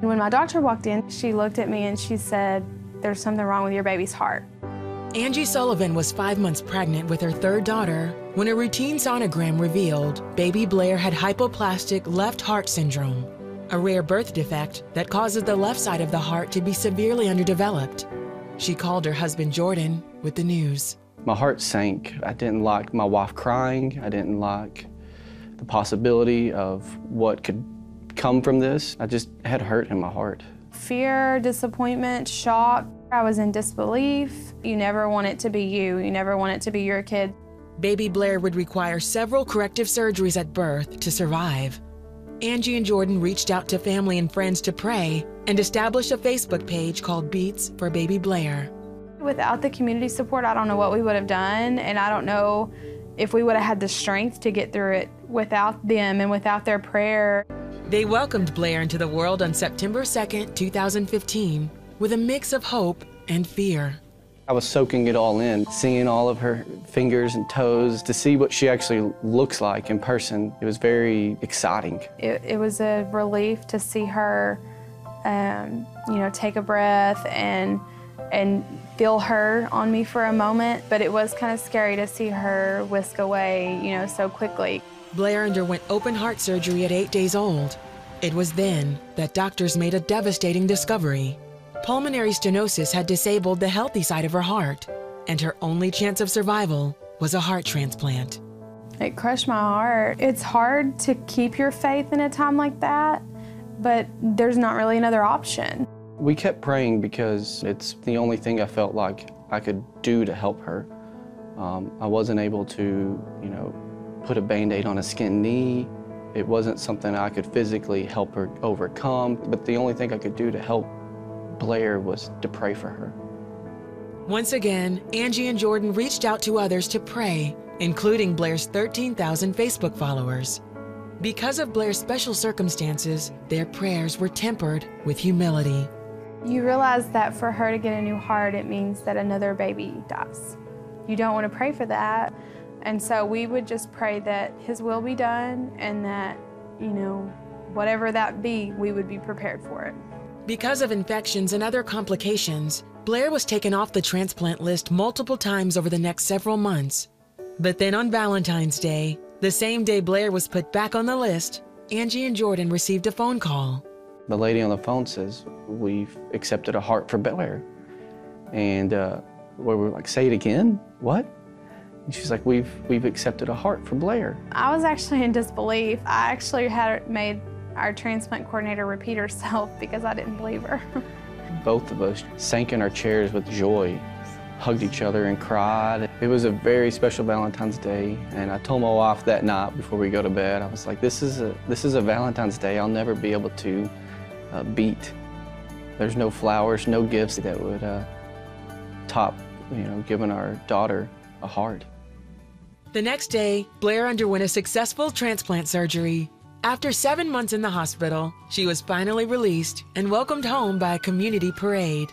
When my doctor walked in, she looked at me and she said, "There's something wrong with your baby's heart." Angie Sullivan was 5 months pregnant with her third daughter when a routine sonogram revealed baby Blair had hypoplastic left heart syndrome, a rare birth defect that causes the left side of the heart to be severely underdeveloped. She called her husband Jordan with the news. My heart sank. I didn't like my wife crying. I didn't like the possibility of what could come from this. I just had hurt in my heart. Fear, disappointment, shock. I was in disbelief. You never want it to be you. You never want it to be your kid. Baby Blair would require several corrective surgeries at birth to survive. Angie and Jordan reached out to family and friends to pray and established a Facebook page called Beats for Baby Blair. Without the community support, I don't know what we would have done, and I don't know if we would have had the strength to get through it without them and without their prayer. They welcomed Blair into the world on September 2nd, 2015, with a mix of hope and fear. I was soaking it all in, seeing all of her fingers and toes, to see what she actually looks like in person. It was very exciting. It was a relief to see her, take a breath and feel her on me for a moment, but it was kind of scary to see her whisk away, so quickly. Blair underwent open heart surgery at 8 days old. It was then that doctors made a devastating discovery. Pulmonary stenosis had disabled the healthy side of her heart, and her only chance of survival was a heart transplant. It crushed my heart. It's hard to keep your faith in a time like that, but there's not really another option. We kept praying because it's the only thing I felt like I could do to help her. I wasn't able to, put a Band-Aid on a skinned knee. It wasn't something I could physically help her overcome, but the only thing I could do to help Blair was to pray for her. Once again, Angie and Jordan reached out to others to pray, including Blair's 13,000 Facebook followers. Because of Blair's special circumstances, their prayers were tempered with humility. You realize that for her to get a new heart, it means that another baby dies. You don't want to pray for that. And so we would just pray that His will be done and that, whatever that be, we would be prepared for it. Because of infections and other complications, Blair was taken off the transplant list multiple times over the next several months. But then on Valentine's Day, the same day Blair was put back on the list, Angie and Jordan received a phone call. The lady on the phone says, "We've accepted a heart for Blair." And we were like, "Say it again? What?" And she's like, we've accepted a heart for Blair." I was actually in disbelief. I actually had made our transplant coordinator repeat herself because I didn't believe her. Both of us sank in our chairs with joy, hugged each other and cried. It was a very special Valentine's Day, and I told my wife that night before we go to bed, I was like, this is a Valentine's Day I'll never be able to beat. There's no flowers, no gifts that would top, giving our daughter a heart. The next day, Blair underwent a successful transplant surgery. After 7 months in the hospital, she was finally released and welcomed home by a community parade.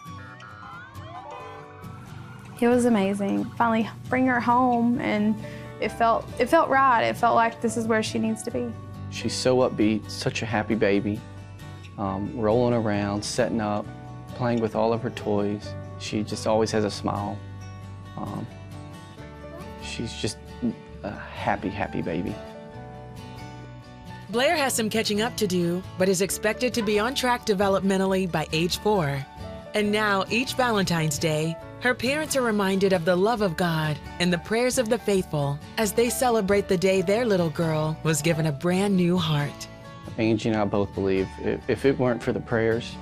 It was amazing. Finally bring her home, and it felt right. It felt like this is where she needs to be. She's so upbeat, such a happy baby, rolling around, setting up, playing with all of her toys. She just always has a smile. She's just a happy, happy baby. Blair has some catching up to do, but is expected to be on track developmentally by age 4. And now, each Valentine's Day, her parents are reminded of the love of God and the prayers of the faithful as they celebrate the day their little girl was given a brand new heart. Angie and I both believe if it weren't for the prayers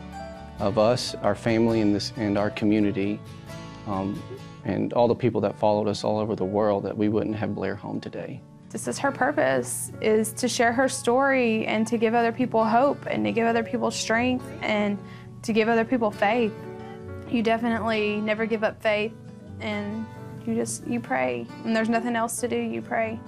of us, our family, and our community, and all the people that followed us all over the world, that we wouldn't have Blair home today. This is her purpose, is to share her story and to give other people hope and to give other people strength and to give other people faith. You definitely never give up faith, and you pray. When there's nothing else to do, you pray.